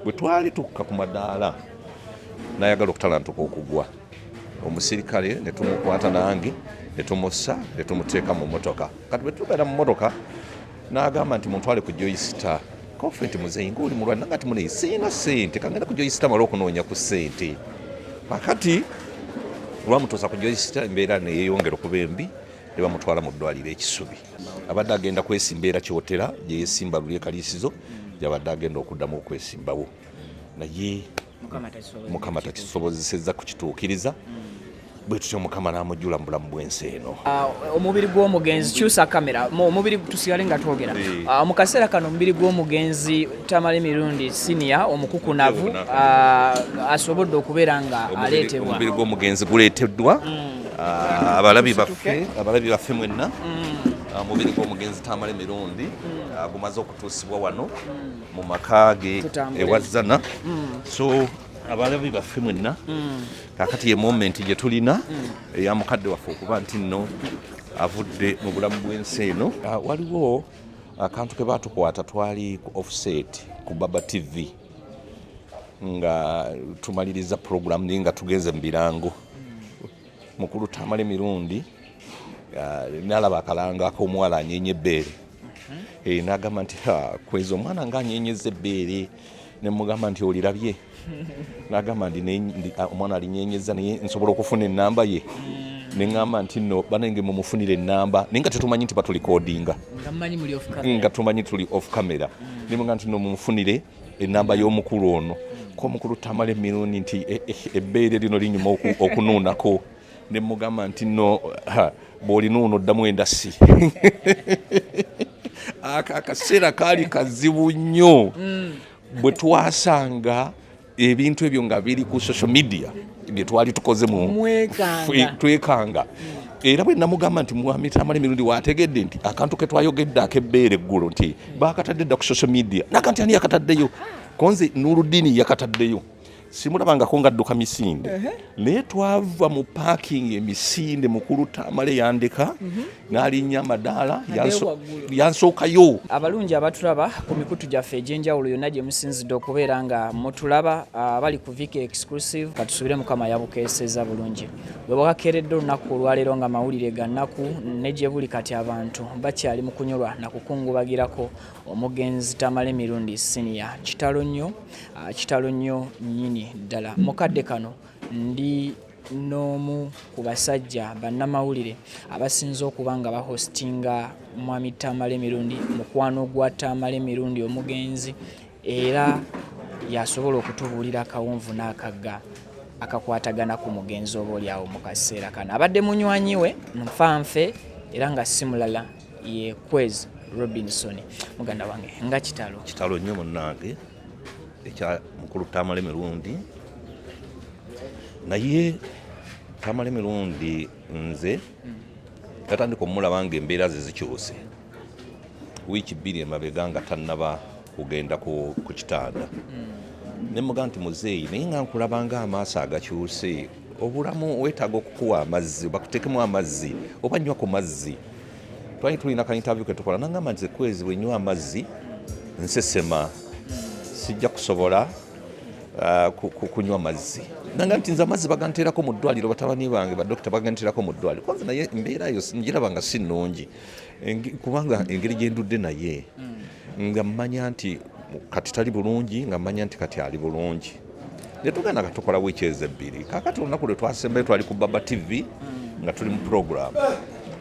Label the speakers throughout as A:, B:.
A: bwe twali tukka ku madaala n'ayagala okutalantuka okugwa omusirikale ne tumukwata nange ne tumussa ne tumuteeka mu mmotoka kati bwe tubeera mu mmotoka n'agamba nti muntwale ku joyisita konfenti muzeeyi ng'oli mulwadde nangati muneyi siina ssente kangenda ku joyisita mala okunoonya ku ssente pakati olwamutuusa ku joyisita embeera neyeeyongera okuba embi ne bamutwala mu ddwaliro ekisubi abadde agenda kwesimba era kyotera gye yeesimba luli ekaliisizo gyabadde agenda okuddamu okwesimbawo naye mukama takisobozesezza kukituukiriza bwe tutyo mukama n'amujjula mu bulamu bw'ensi eno.
B: Omubiri gw'omugenzi kyusa kamera omubiri tusigale nga twogera mu kaseera kano omubiri gw'omugenzi Tamale Mirundi senior omukukunavu asobodde okubeera nga aleetebwa.
A: Omubiri gw'omugenzi guleeteddwa abalabi baffe mwenna omubiri gw'omugenzi Tamale Mirundi gumaze okutuusibwa wano mu maka ge ewazzana so abalabi baffe mwenna kakati ye moment gye tulina eya mukadde waffe okuba nti nno avudde mu bulamu bw'ensi eno. Waliwo akantu ke baatukwata twali ku offset ku Baba TV nga tumaliriza program naye nga tugeze mu birango mukulu Tamale Mirundi nalaba akalanga ak'omuwala anyeenya ebbeere n'agamba nti Kwezi omwana nga anyenyeza ebbeere ne mugamba nti olirabye n'agamba nti omwana alinyenyeza naye nsobola okufuna ennamba ye ne ŋŋamba nti nno banange mumufunire ennamba naye nga tetumanyi nti batulikoodinga nga tumanyi tuli off camera ne mugamba nti nno mumufunire ennamba y'omukulu ono ko omukulu Tamale Mirundi nti ebbeere lino linyuma okunuunako ne mugamba nti nno bw'olinuuno oddamu endasi akaseera kaali kazibu nnyo bwe twasanga ebintu ebyo nga biri ku social media bye twali tukoze twekanga era bwe namugamba nti mwami Tamale Mirundi wategedde nti akantu ke twayogedde ak'ebbeere eggulu nti bakatadde dda ku social media nakanti ani yakataddeyo konze Nuruddini yakataddeyo simulabangako ngadduka misinde naye twava mu parking emisinde mukulu Tamale yandeka n'alinnya amadaala yansookayo.
B: Abalungi abatulaba ku mikutu gyaffe egy'enjawulo yonna gye musinzidde okubeera nga mutulaba bali ku Viki Exclusive katusubire mukama yabukeeseza bulungi bwe bwakeeredde olunaku olwaleero nga mawulire ga nnaku ne gye buli kati abantu bakyali mu kunyolwa na kukungubagirako omugenzi Tamale Mirundi senior kitalo nnyo nnyini ddala mukadde kano ndi n'omu ku basajja bannamawulire abasinze okuba nga bahostinga mwami Tamale Mirundi mukwano gwa Tamale Mirundi omugenzi era yasobola okutubuulira akawunvu n'akagga akakwatagana ku mugenzi oba oliawo mu kaseera kano abadde munywanyi we nfanfe era nga si mulala ye Kwezi Robinson muganda wange nga kitalo
A: nnyo munnange ekya mukulu Tamale Mirundi naye Tamale Mirundi nze yatandika omulaba nga embeera ze zikyuse wiiki bbiri emabega nga tannaba kugenda ku kitanda ne mugamba nti muzeeyi naye nga nkulaba nga amaaso agakyuse obulamu weetaaga okukuwa amazzi bakuteekemu amazzi oba nnywa ku mazzi twali tulina ka interview ke tukola nangamba nti Kwezi bwenywa amazzi nsesema sijja kusobola kunywa amazzi nanga nti nze amazzi baganteerako mu ddwaliro batabani bange badokita baganteerako mu ddwaliro kwanza naye embeera yo njiraba nga si nnungi kubanga engeri gye ndudde naye nga mmanya nti kati tali bulungi nga mmanya nti kati ali bulungi ne tugenda nga tukola wiiki ebbiri kaakati olunaku lwe twasembayo twali ku Baba TV nga tuli mu program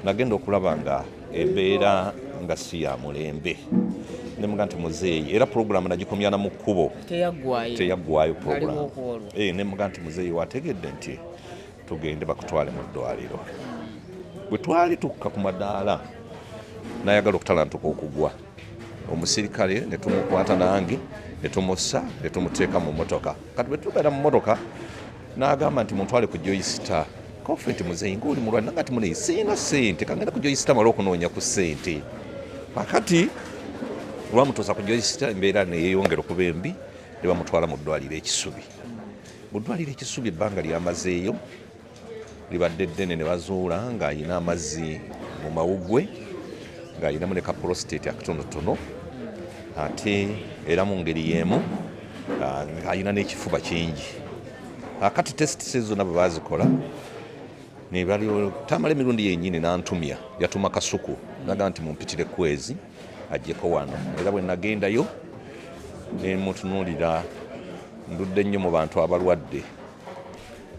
A: nagenda okulaba nga embeera nga si ya mulembe ne mugamba nti muzeeyi era program nagikomya na mu kkubo teyaggwayo program ne mugamba nti muzeeyi wategedde nti tugende bakutwale mu ddwaliro bwe twali tukka ku madaala n'ayagala okutalantuka okugwa omusirikale ne tumukwata nange ne tumussa ne tumuteeka mu mmotoka kati bwe tubeera mu mmotoka n'agamba nti muntwale ku joyisita konfenti muzeeyi ng'oli mulwadde nangati muneyi siina ssente kangenda ku joyisita mala okunoonya ku ssente pakati olwamutuusa ku joyisita embeera neyeeyongera okuba embi ne bamutwala mu ddwaliro ekisubi mu ddwaliro ekisubi ebbanga lyamazeeyo libadde ddene ne bazuula ng'ayina amazzi mu mawuggwe ng'ayinamu ne ka prostate akatonotono ate era mu ngeri y'emu alina n'ekifuba kingi. Kati test zonna bwe bazikola ne bali Tamale Mirundi yennyini n'antumya, yatuma Kasuku naga nti mumpitire Kwezi ajjeko wano, era bwe nagendayo ne mutunuulira ndudde nnyo mu bantu abalwadde,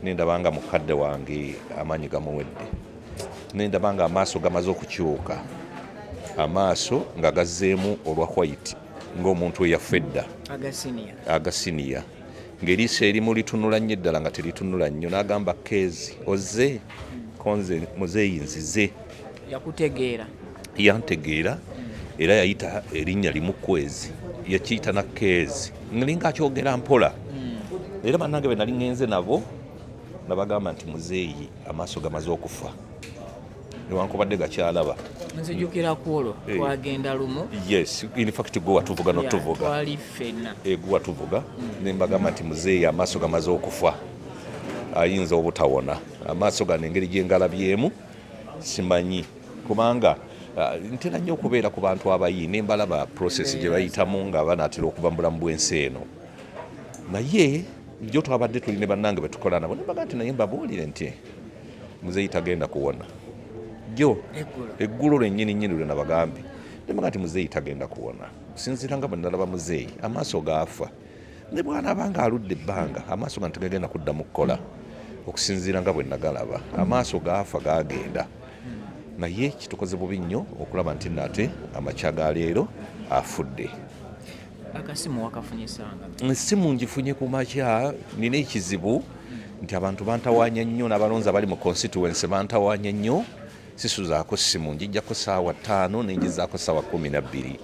A: nendaba nga mukadde wange amaanyi gamuwedde, nendaba nga amaaso gamaze okukyuka, amaaso nga gazzeemu olwa white ng'omuntu eyafedda agasiniya, ng'eriiso erimu litunula nnyo eddala nga teritunula nnyo, n'agamba Kwezi ozze konze muzeeyi nzize. Yantegeera era yayita erinnya limu Kwezi, yakiyita na Kwezi, ngalinga akyogera mpola. Era bannange be nali ngenze nabo nabagamba nti muzeeyi amaaso gamaze okufa newankubadde gakyalaba.
B: Nzijukira kwolwo twagenda lumu.
A: Yes, in fact gwe watuvuga notuvuga.
B: Twali ffenna.
A: Gwe watuvuga ne mbagamba nti muzeeyi amaaso gamaze okufa, ayinza obutawona. Amaaso gano engeri gye ngalabyemu simanyi, kubanga ntera nnyo okubeera ku bantu abayi ne mbalaba process gye bayitamu nga banaatera okuva mu bulamu bw'ensi eno. Naye jo twabadde tuli ne bannange be tukola nabo, ne mbaga nti naye mbabuulire nti muzeeyi tagenda kuwona. Jo eggulu lwennyini lwe nabagambye, ne mbaga nti muzeeyi tagenda kuwona. Sinzira nga bwe nalaba muzeeyi amaaso gaafa, ne bw'anaaba nga aludde ebbanga amaaso gano tegagenda kuddamu kukola, okusinziira nga bwe nagalaba amaaso gaafa gaagenda. Naye kitukoze bubi nnyo okulaba nti nate amakya ga leero afudde.
B: Akasimu wakafunye sanga?
A: Essimu ngifunye ku makya, nina ekizibu nti abantu bantawaanya nnyo, n'abalonzi abali mu constituency bantawaanya nnyo. Sisuzaako ssimu, njijjako ssaawa 5 nenjizaako ssaawa 12.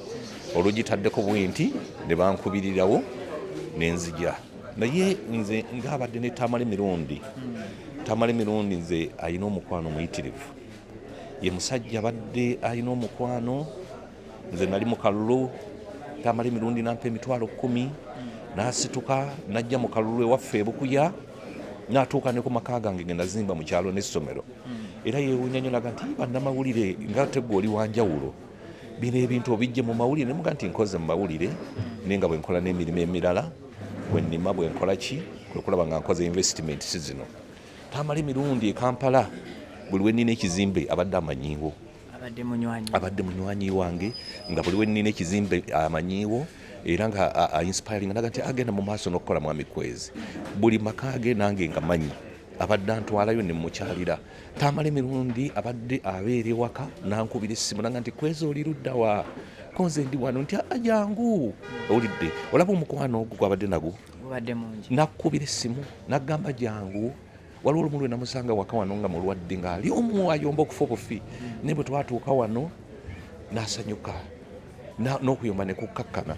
A: Olugitaddeko bwinti ne bankubirirawo nenzija. Naye nze ng'abadde ne Tamale Mirundi. Tamale Mirundi nze ayina omukwano muyitirivu. Ye musajja abadde ayina omukwano. Nze nali mu kalulu, Tamale Mirundi nampa emitwalo 10, n'asituka najja mu kalulu ewaffe Ebukuya, n'atuuka ne ku maka gange ge nazimba mu kyalo n'essomero. Era yeewuunya nnyo naga nti bannamawulire nga tegwe oli wanjawulo, bino ebintu obijje mu mawulire. Ne muga nti nkoze mu mawulire naye nga bwe nkola n'emirimu emirala, bwe nnima bwe nkola ki, kwe kulaba nga nkoze investment si zino. Tamale Mirundi e Kampala buli we nnina ekizimbe abadde amanyiiwo, abadde munywanyi wange, nga buli we nnina ekizimbe amanyiiwo, era nga inspiring naga nti agenda mu maaso n'okukola mwami Kwezi. Buli maka ge nange nga manyi, abadde antwalayo ne mukyalira. Tamale Mirundi abadde abeera ewaka n'ankubira essimu naga nti Kwezi oli ludda wa? Konze ndi wano. Nti ajangu owulidde, olaba omukwano ogwo gwabadde nagwo nakkubira essimu n'agamba jangu. Waliwo olumu lwe namusanga waka wano nga mulwadde ng'ali omu ayomba okufa obufi, naye bwe twatuuka wano n'asanyuka n'okuyomba ne kukkakkana.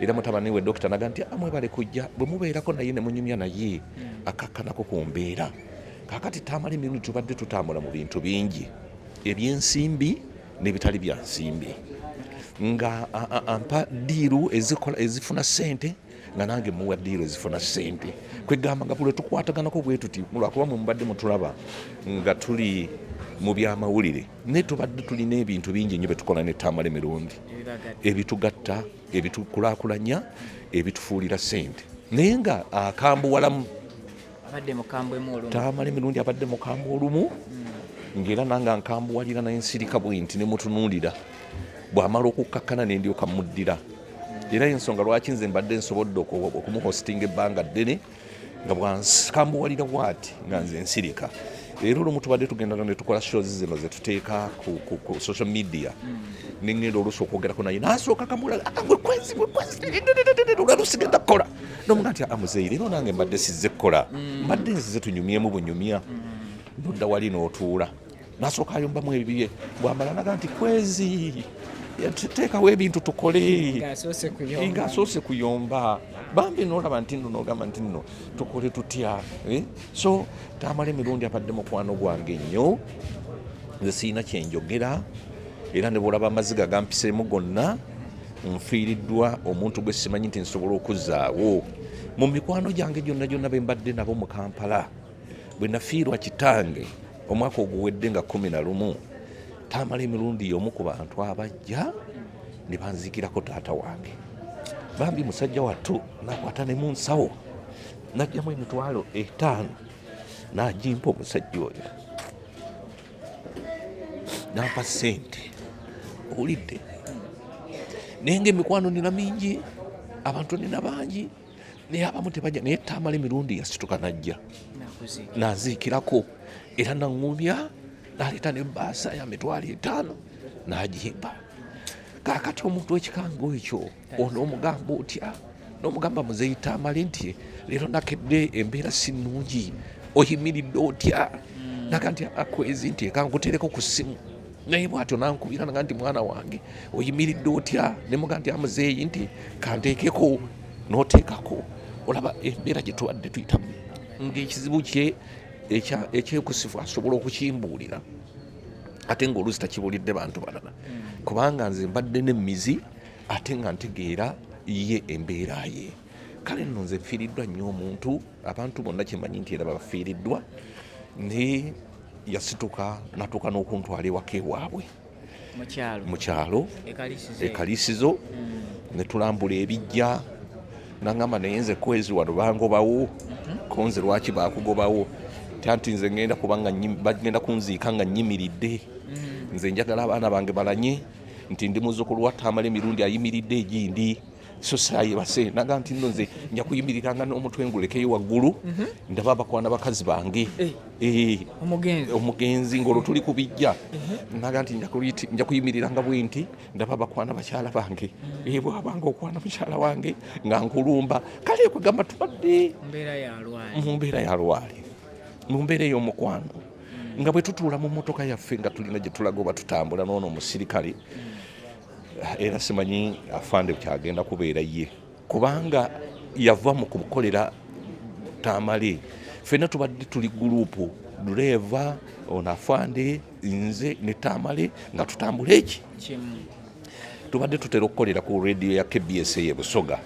A: Era mutabani we dokita naga nti amwebale kujja, bwe mubeerako naye ne munyumya naye akkakkanako ku mbeera. Kaakati Tamale Mirundi tubadde tutambula mu bintu bingi eby'ensimbi n'ebitali bya nsimbi, nga ampa diiru ezifuna ssente nga nange muwa diiru ezifuna ssente. Kwegamba nga buli tukwataganako bwe tuti lwakuba mwe mubadde mutulaba nga tuli mu byamawulire, naye tubadde tulina ebintu bingi nnyo bye tukola ne Tamale Mirundi, ebitugatta, ebitukulaakulanya, ebitufuulira ssente. Naye nga akambuwalamu Tamale Mirundi abadde mukambwe olumu, ng'era nange nkambuwalira naye nsirika bwinti ne mutunuulira. Bw'amala okukkakkana ne ndyoka muddira. Era ensonga lwaki nze mbadde nsobodde okumuhostinga ebbanga ddene nga bwankambuwalira bw'ati nga nze nsirika. Era olumu tubadde tugenda ne tukola shows zino ze tuteeka ku social media, nengenda oluusi okwogerako naye n'asooka kamula gwe Kwezi olwalusigenda kukola nomuga nti amuzeeyi leero nange mbadde sizze kukola, mbadde nzize tunyumyemu bunyumya, nodda wali n'otuula. N'asooka ayombamu ebibye, bw'amala naga nti Kwezi teekawo ebintu tukole, ng'asoose kuyomba. Bambi n'olaba nti nno n'ogamba nti nno tukole tutya. So Tamale Mirundi abadde mukwano gwange nnyo, nze siina kyenjogera. Era ne bw'olaba Amaziga gampiseemu gonna, nfiiriddwa omuntu gwe simanyi nti nsobola okuzzaawo. Mu mikwano gyange gyonna be mbadde nabo mu Kampala, bwe nafiirwa kitange omwaka oguwedde nga 11, Tamale Mirundi y'omu ku bantu abajja ne banzikirako taata wange. bambi musajja wattu nakwata ne mu nsawo najjamu emitwalo 5 n'agimpa omusajja oyo nampa ssente owulidde naye ng'emikwano nina mingi abantu nina bangi naye abamu tebajja naye Tamale Mirundi yasituka najja naziikirako era naŋŋumya n'aleeta n'ebbaasa ya mitwalo 5 n'agimpa. Kaakati omuntu w'ekikango ekyo onoomugamba otya n'omugamba muzeeyi Tamale nti leero nakedde embeera si nnungi oyimiridde otya naga nti Kwezi nti ekankutereko ku ssimu naye bw'atyo nankubira naga nti mwana wange oyimiridde otya ne muga nti muzeeyi nti kanteekeko n'oteekako. Olaba embeera gye tubadde tuyitamu ng'ekizibu kye ekyekusifu asobola okukimbuulira ate ng'oluusi takibulidde bantu balala kubanga nze mbadde n'emmizi ate nga ntegeera ye embeera ye. Kale nno nze nfiiriddwa nnyo omuntu abantu bonna kimanyi nti era bafiiriddwa naye yasituka natuuka n'okuntwala ewaka ewaabwe mu kyalo ekaliisizo ne tulambula ebijja nangamba naye nze Kwezi wano bangobawo konze lwaki bakugobawo tanti nze ngenda kubanga bagenda kunziika nga nnyimiridde nze njagala abaana bange balanye nti ndi muzzukulu wa Tamale Mirundi ayimiridde egindi so sayebase naga nti nno nze nja kuyimiriranga n'omutwe ngulekeyo waggulu ndaba abakwana bakazi bange omugenzi ng'olwo tuli ku bijja naga nti nja kuyimiriranga bwe nti ndaba abakwana bakyala bange bwabanga okwana mukyala wange nga nkulumba. Kale kwegamba tubadde mu mbeera ya lwali mu mbeera ey'omukwano nga bwe tutuula mu mmotoka yaffe nga tulina gye tulaga oba tutambula n'ono omusirikale era simanyi afande kyagenda kubeera ye kubanga yava mu kukolera Tamale. Ffenna tubadde tuli gurupu duleeva ono afande nze ne Tamale nga tutambula eki tubadde tutera okukolera ku radio ya KBS e Busoga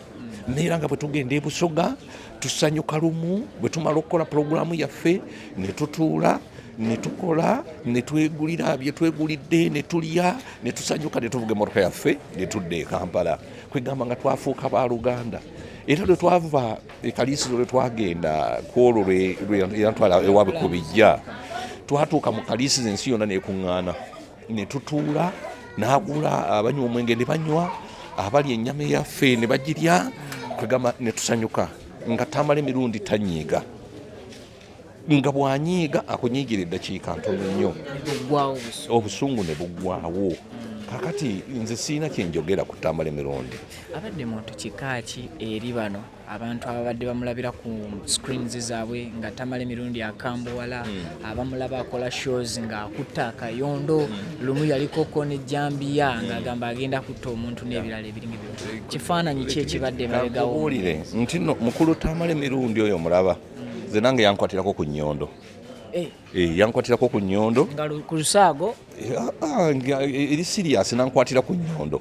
A: neera nga bwe tugenda e Busoga tusanyuka lumu bwe tumala okukola pulogulaamu yaffe ne tutuula ne tukola ne twegulira bye twegulidde ne tulya ne tusanyuka ne tuvuga emmotoka yaffe ne tudda e Kampala kwegamba nga twafuuka ba Luganda. Era lwe twava ekaliisizo lwe twagenda ku olwo lweyantwala ewaabwe ku bijja twatuuka mu kaliisizo ensi yonna neekuŋŋaana ne tutuula n'agula abanywa omwenge ne banywa abalya ennyama eyaffe ne bagirya kwegamba ne tusanyuka nga Tamale Mirundi tanyiiga nga bwanyiiga akunyiigira eddakiika ntono nnyo obusungu ne buggwaawo. Kakati nze siina kyenjogera ku Tamale Mirundi.
B: Abadde muntu kikaaki eri bano abantu ababadde bamulabira ku screens zaabwe nga Tamale Mirundi akambuwala abamulaba akola shows nga akutta akayondo lumu yalikoko ne jambiya ng'agamba agenda kutta omuntu n'ebirala ebiringa ebyo. Kifaananyi ki ekibadde emabegaawo?
A: Owulire nti nno mukulu Tamale Mirundi oyo mulaba nze nange yankwatirako ku nnyondo. Yankwatirako ku nnyondo
B: ku lusaago
A: eri sirias nankwatira ku nnyondo.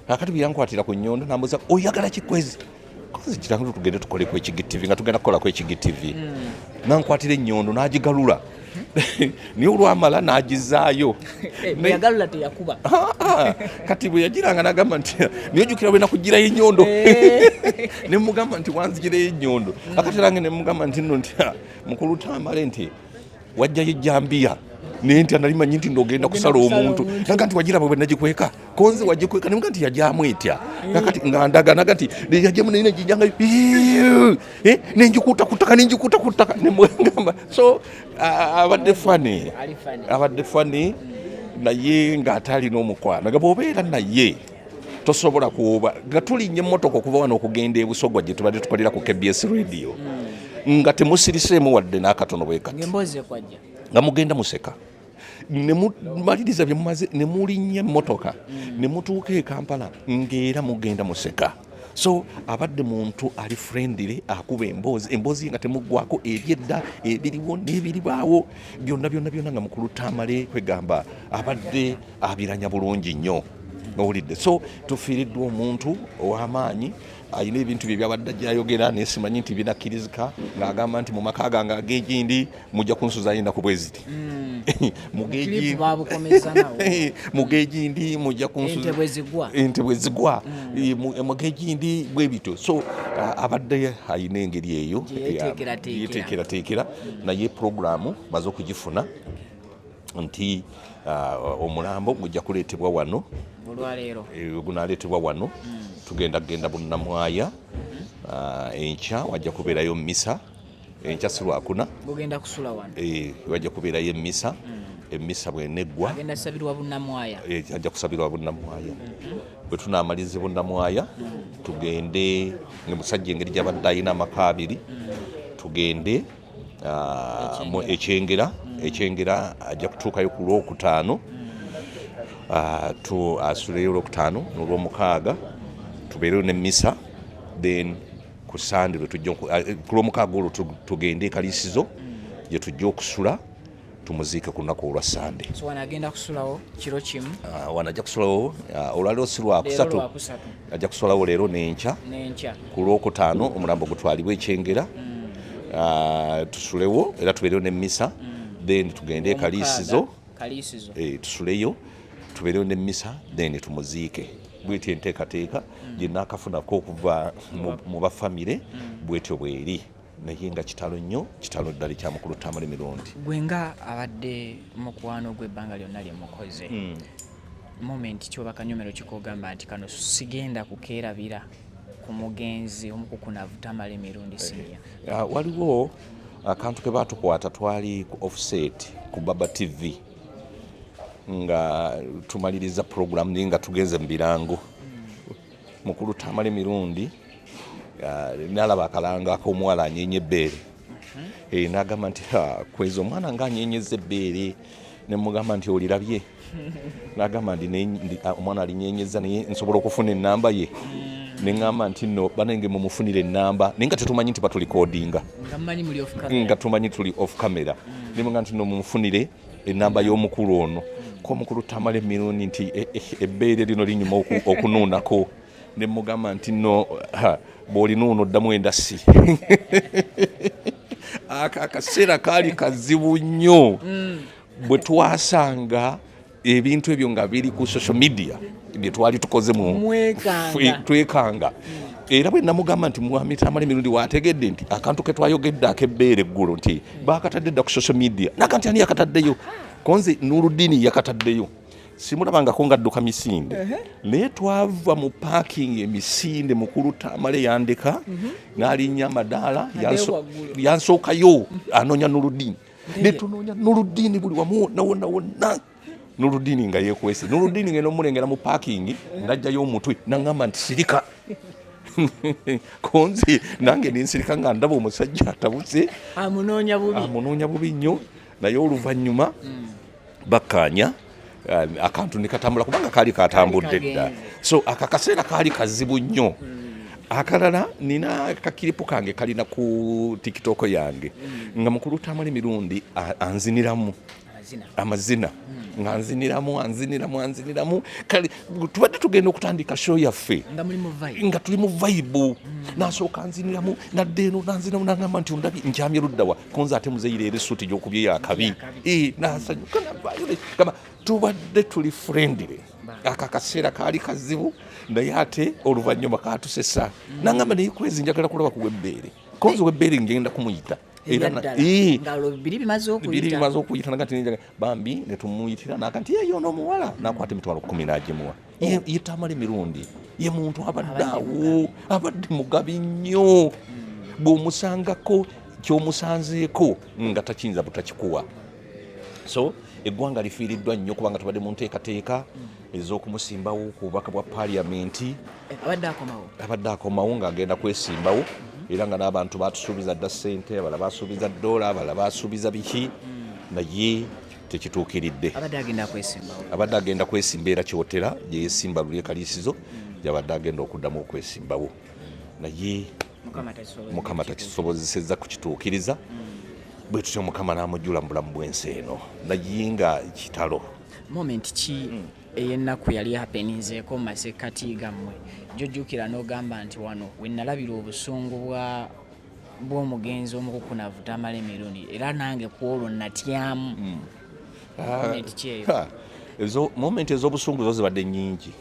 A: Kakati bwe yankwatira ku nnyondo nambuza oyagala ki Kwezi kiranga tugende tukole ku EkigiTV nga tugenda kukola ku EkigiTV nankwatira ennyondo n'agigalula niyo olwamala n'agizaayo
B: yagalula teyakuba
A: kati bwe yagiranga n'agamba nti niyojjukira bwe nakugirayo ennyondo ne mugamba nti wanzigirayo ennyondo akati nange ne mugamba nti nno nti mukulu Tamale nti wajjayo ejjambiya naye nti analimanyi nti ndogenda kusala omuntu naga nti wagira bwe nagikweka konze wagikweka nemuga nti yajyamu etya kakati nga ndaga naga nti yajjamu naye negijjanga nenjikutakutaka nenjikutakutaka nemugamba so abadde fani naye ng'ate alina omukwano nga bw'obeera naye tosobola kuba nga tulinnya emmotoka okuva wano okugenda e Busogwa gye tubadde tukolera ku KBS radio nga temusiriseemu wadde n'akatono bwe kati nga mugenda museka ne mumaliriza bye mumaze ne mulinnya emmotoka ne mutuuka e Kampala ng'era mugenda museka. So abadde muntu ali friendly akuba emboozi nga temuggwako ebyedda ebiriwo n'ebiribaawo byonna nga mukulu Tamale kwegamba abadde abiranya bulungi nnyo owulidde so tufiiriddwa omuntu ow'amaanyi ayina ebintu bye byabadde gyayogera naye simanyi nti binakkirizika ng'agamba nti mu maka gange ag'egindi mujja kunsuza yenda ku bweziti mugegindi mujja kunsuza ente bwe zigwa mugegindi bwe bityo so abadde ayina engeri eyo yeteekerateekera naye puroguramu baze okugifuna nti omulambo gujja kuleetebwa wano gunaaleetebwa wano tugenda bunnamwaya enkya wajja kubeerayo misa enkya si lwakuna wajja kubeerayo emisa emisa bweneggwa ajja kusabirwa bunnamwaya bwe tunaamalize bunnamwaya tugende musajja engeri gyabadde ayina amaka abiri tugende ekyengera ajja kutuukayo ku lwokutaano asuleyo olwokutaano n'olwomukaaga tubeereyo n'emmisa then ku sande ku lwomukaaga olwo tugende ekaliisizo gye tujja okusula tumuziike ku lunaku olwa sande
B: wanagenda kusulawo kiro kimu
A: wanajja kusulawo olwaliro si lwakusatu ajja kusulawo leero n'enkya ku lwokutaano omulambo gutwalibwa ekyengera tusulewo era tubeereyo n'emmisa then tugende ekaliisizo tusuleyo tubeereyo n'emmisa then tumuziike bwetyo enteekateeka gye naakafunako okuva mu bafamire bwetyo bweri naye nga kitalo nnyo kitalo ddala ekyamukulu Tamale Mirundi
B: gwe nga abadde mukwano gw'ebbanga lyonna lye mukoze moment kyobakanyomero kikogamba nti kano sigenda kukeerabira ku mugenzi omukukunavu Tamale Mirundi Senior
A: waliwo akantu ke baatukwata twali ku offset ku Baba TV nga tumaliriza program naye nga tugenze mu birango mukulu Tamale Mirundi nalaba akalanga ak'omuwala anyeenya ebbeere n'agamba nti Kwezi omwana nga anyenyeza ebbeere ne mugamba nti olirabye n'agamba nti omwana alinyenyeza naye nsobola okufuna ennamba ye neŋŋamba nti nno banenge mumufunire ennamba naye nga tetumanyi nti batulikodinga nga tumanyi tuli off camera nemugamba nti nno mumufunire ennamba y'omukulu ono ko omukulu Tamale Mirundi nti ebbeere lino linyuma okunuunako nemugamba nti nno bw'olinuuno oddamu endasi akaseera kaali kazibu nnyo bwe twasanga ebintu ebyo nga biri ku social media bye twali tukoze twekanga era bwe namugamba nti mwami Tamale Mirundi wategedde nti akantu ke twayogedde ak'ebbeere eggulu nti baakatadde dda ku social media nakanti ani yakataddeyo konze Nuruddini yakataddeyo simulabangako ngadduka misinde naye twava mu parking emisinde mukulu Tamale yandeka n'alinnya amadaala yansookayo anoonya Nuruddini ne tunoonya Nuruddini buli wamu wonna Nuruddini nga yeekwese Nuruddini ngenda omulengera mu parking najjayo omutwe naŋŋamba nti sirika konzi nange ninsirika nga ndaba omusajja atabuse amunoonya bubi nnyo naye oluvannyuma bakkaanya akantu ne katambula kubanga kaali katambudde dda so akakaseera kaali kazibu nnyo akalala nina akakiripu kange kalina ku TikTok yange nga mukulu Tamale Mirundi anziniramu amazina nga anziniramu kale tubadde tugenda okutandika show yaffe nga tuli mu vibe nasooka anziniramu nadde eno nanzinamu nangamba nti ondabi nkyamye luddawa konza ate muzeeyira eri suuti gy'okubyeyo akabi nasanyuka navaayo tubadde tuli friendly akakaseera kaali kazibu naye ate oluvannyuma katusesa nangamba naye Kwezi njagala kulaba ku webbeere konzi webbeere ngenda kumuyita
B: biri bimaze
A: okuyita nagati bambi netumuyitira nakanti yeyono omuwala nakwata emitwalo 10 n'agimuwa ye Tamale Mirundi ye muntu abaddeawo abadde mugabi nnyo bw'omusangako ky'omusanzeeko nga takiyinza butakikuwa so eggwanga lifiiriddwa nnyo kubanga tubadde mu nteekateeka ez'okumusimbawo ku bubaka bwa paliamenti abadde akomawo ng'agenda kwesimbawo era nga n'abantu batusuubiza dda ssente abalala basuubiza dola abalala basuubiza biki naye tekituukiridde abadde agenda kwesimba era kyotera gye yesimba luli ekaliisizo gyabadde agenda okuddamu okwesimbawo naye Mukama takisobozesezza kukituukiriza bwe tutyo Mukama n'amujjula mu bulamu bw'ensi eno naye nga kitalo
B: moment ki ey'ennaku yali happeninzeeko mu masekkati gammwe gyojjukira n'ogamba nti wano we nalabira obusungu bw'omugenzi omukukunavu Tamale Mirundi era nange ku olwo natyamu moment kyeyo
A: ezo moment ez'obusungu zo zibadde nnyingi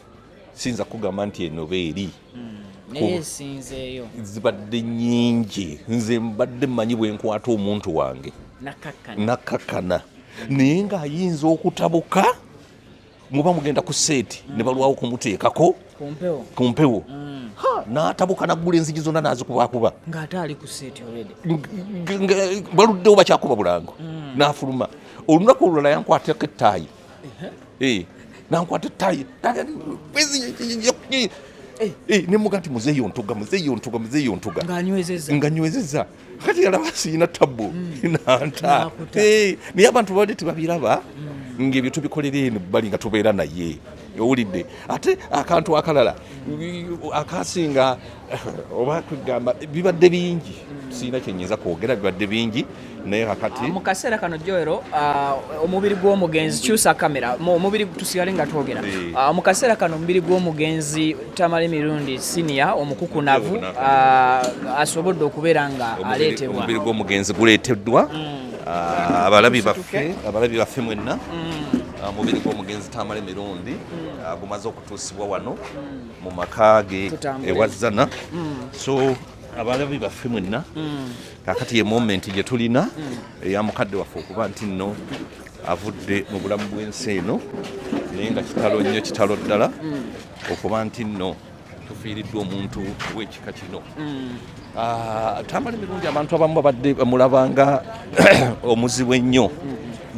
A: sinza kugamba nti eno beeri
B: naye esinzeeyo
A: zibadde nnyingi nze mbadde mmanyi bwe nkwata omuntu wange nakkakkana naye ng'ayinza okutabuka muba mugenda ku seeti ne balwawo kumuteekako ku mpewo n'atabuka naggula enzigi zonna n'azikubakuba
B: ng'ate ali ku seeti already
A: baluddewo bakyakuba bulango n'afuluma olunaku olulala yankwatako ettaayi nankwata ettaayi nemuga nti muzeeyo ntuga nga nywezezza kati yalaba siina tabbu nanta naye abantu babadde tebabiraba ng'ebyo tubikolera eno bali nga tubeera naye owulidde ate akantu akalala akasinga oba kugamba bibadde bingi siina kyenyinza kwogera bibadde bingi naye kakati
B: mu kaseera kano Joero omubiri gw'omugenzi kyusa kamera omubiri tusigale nga twogera mu kaseera kano omubiri gw'omugenzi Tamale Mirundi senior omukukunavu asobodde okubeera nga aleetebwa
A: omubiri gw'omugenzi guleeteddwa abalabi baffe mwenna omubiri gw'omugenzi Tamale Mirundi gumaze okutuusibwa wano mu maka ge ewazzana so abalabi baffe mwenna kakati ye moment gye tulina eyamukadde waffe okuba nti nno avudde mu bulamu bw'ensi eno naye nga kitalo ddala okuba nti nno tufiiriddwa omuntu w'ekika kino Tamale Mirundi abantu abamu babadde bamulabanga omuzibu ennyo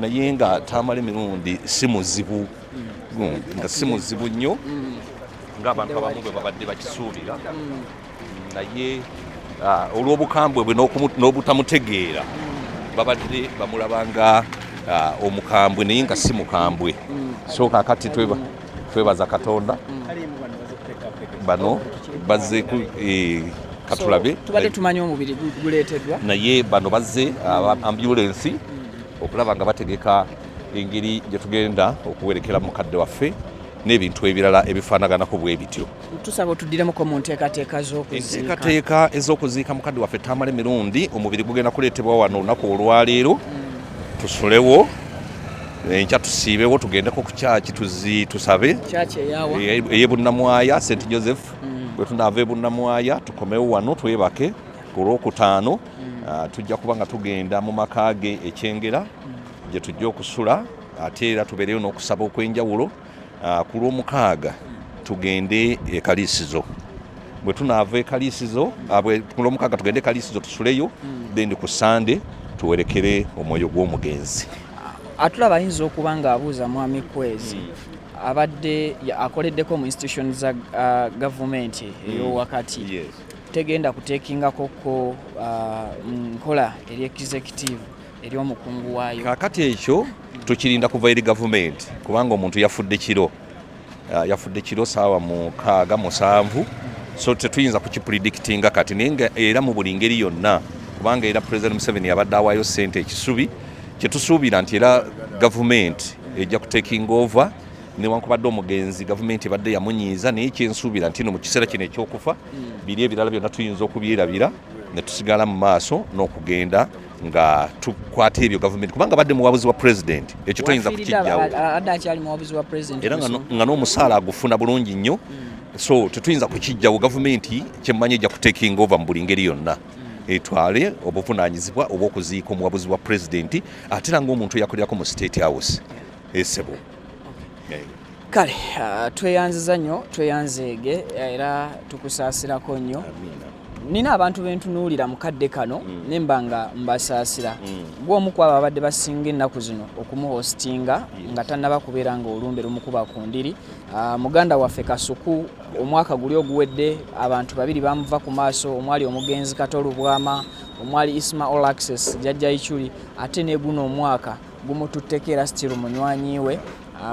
A: naye nga Tamale Mirundi si muzibu nnyo ng'abantu abamu bwe babadde bakisuubira naye olw'obukambwe bwe n'obutamutegeera babadde bamulabanga omukambwe naye nga si mukambwe so kakati twebaza Katonda bano bazze katulabe
B: tubadde tumanyi omubiri guleeteddwa
A: naye bano bazze ambulance okulaba nga bategeka engeri gye tugenda okuwerekera mukadde waffe n'ebintu ebirala ebifaanaganako bwe bityo
B: tusaba otuddiremuko mu nteekateeka
A: ez'okuziika mukadde waffe Tamale Mirundi omubiri gugenda kuleetebwa wano olunaku olwaleero tusulewo enkya tusiibewo tugendeko ku kyaki tusabe ey'ebunnamwaya St Joseph bwe tunaava ebunnamwaya tukomewo wano twebake ku lwokutaano tujja kuba nga tugenda mu maka ge ekyengera gye tujja okusula ate era tubeereyo n'okusaba okw'enjawulo ku lw'omukaaga tugende ekaliisizo bwe tunaava ekaliisizo ku lw'omukaaga tugende ekaliisizo tusuleyo then ku Sande tuwerekere omwoyo gw'omugenzi
B: atulaba ayinza okuba ng'abuuza mwami Kwezi abadde akoleddeko mu institution za gavumenti ey'owakati tegenda kuteekingakoko nkola eri executive eri omukungu waayo
A: kakati ekyo tukirinda kuva eri gavumenti kubanga omuntu yafudde kiro saawa 6-7 so tetuyinza kukipredictinga kati naye era mu buli ngeri yonna kubanga era President Museveni yabadde awaayo ssente ekisubi kyetusuubira nti era gavumenti ejja kutekinga over newankubadde omugenzi gavumenti ebadde yamunyiiza naye kyensuubira nti no mu kiseera kino ekyokufa biri ebirala byonna tuyinza okubyerabira ne tusigala mu maaso n'okugenda nga tukwata ebyo gavumenti kubanga badde muwabuzi wa president ekyo toyinza kukijjawo era nga n'omusaala agufuna bulungi nnyo so tetuyinza kukijjawo gavumenti kyemmanyi ejja kutekinga over mu buli ngeri yonna etwale obuvunaanyizibwa obw'okuziika omuwabuzi wa pulezidenti ate era ng'omuntu yakolerako mu state house esebo
B: kale tweyanziza nnyo tweyanzeege era tukusaasirako nnyo nina abantu bentunuulira mu kadde kano nemba nga mbasaasira gw'omu ku abo abadde basinga ennaku zino okumuhostinga nga tannaba kubeera nga olumbe lumukuba ku ndiri muganda waffe Kasuku omwaka guli oguwedde abantu babiri bamuva ku maaso omwali omugenzi Katolu Bwama omwali Isma All Access Jajja Ichuli ate ne guno omwaka gumututteko era still munywanyi we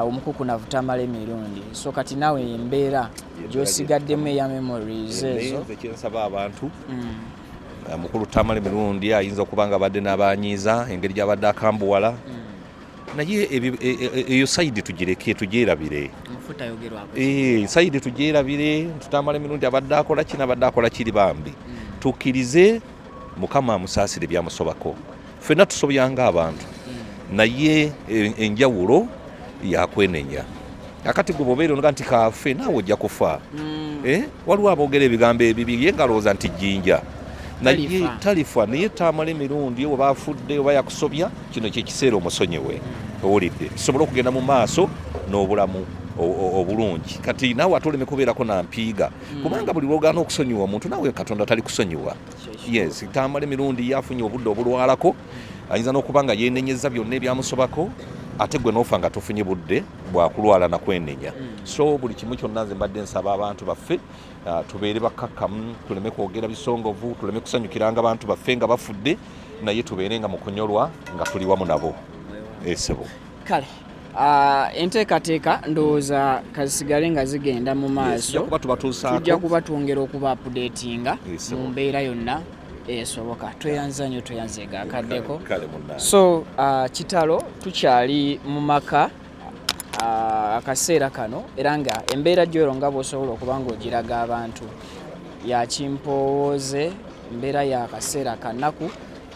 B: omukukunavu Tamale Mirundi so kati nawe embeera gy'osigaddemu eya memories ezo
A: kyensaba abantu mukulu Tamale Mirundi ayinza okuba nga badde n'abanyiiza engeri gy'abadde akambuwala naye eyo sayidi tugireke tugyerabire sayidi tugyerabire Tamale Mirundi abadde akola kino abadde akola kiri bambi tukkirize Mukama amusaasire byamusobako ffenna tusobyanga abantu naye enjawulo yakwenenya akati gwe bobeera onoga nti kaffe naawe ojja kufa waliwo aboogera ebigambo ebibi ye ngalowooza nti jjinja naye talifa naye Tamale Mirundi oba afudde oba yakusobya kino kyekiseera omusonyiwe owulidde tusobole okugenda mu maaso n'obulamu obulungi kati naawe ate oleme kubeerako nampiiga kubanga buli lwogaana okusonyiwa omuntu naawe Katonda tali kusonyiwa yes Tamale Mirundi yafunye obudde obulwalako ayinza n'okuba nga yeenenyeza byonna ebyamusobako ate gwe n'ofa nga tofunye budde bwakulwala nakwenenya so buli kimu kyonna nze mbadde nsaba abantu baffe tubeere bakkakkamu tuleme kwogera bisongovu tuleme kusanyukiranga abantu baffe nga bafudde naye tubeere nga mu kunyolwa nga tuli wamu nabo esebo
B: kale enteekateeka ndowooza kazisigale nga zigenda mu maaso tujja kuba twongera okuba updatinga mu mbeera yonna esoboka tweyanza nnyo tweyanzega akaddeko so kitalo tukyali mu maka akaseera kano era nga embeera gyero nga bw'osobola okuba ng'ogiraga abantu yakimpowooze embeera y'akaseera kannaku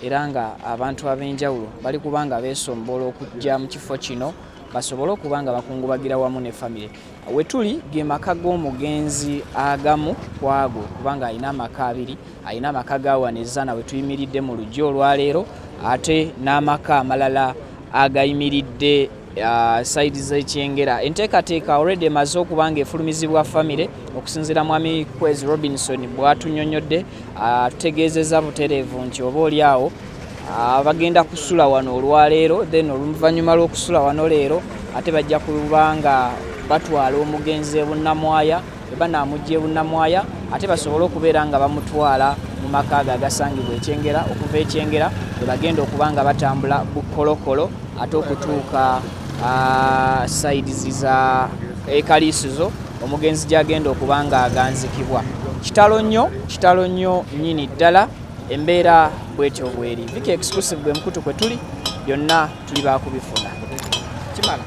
B: era nga abantu ab'enjawulo bali kuba nga beesombola okujja mu kifo kino basobole okuba nga bakungubagira wamu ne famire we tuli ge maka g'omugenzi agamu kwago kubanga alina amaka abiri alina amaka gawanezana we tuyimiridde mu lujja olwaleero ate n'amaka amalala agayimiridde saidi z'ekyengera enteekateeka already emaze okuba nga efulumizibwa famire okusinziira mwami Kwezi Robinson bw'atunyonnyodde atutegeezezza butereevu nti oba oli awo bagenda kusula wano olwaleero then oluvannyuma lw'okusula wano leero ate bajja kuba nga batwala omugenzi ebunnamwaya eba naamujja ebunnamwaya ate basobole okubeera nga bamutwala mu maka ago agasangibwa ekyengera okuva ekyengera we bagenda okuba nga batambula bukolokolo ate okutuuka saidizi za ekaliisizo omugenzi gy'agenda okuba nga aganzikibwa kitalo nnyo nnyini ddala embeera bwetyo bweri Viki Exclusive gwe mukutu kwe tuli byonna tuli baakubifuna kimala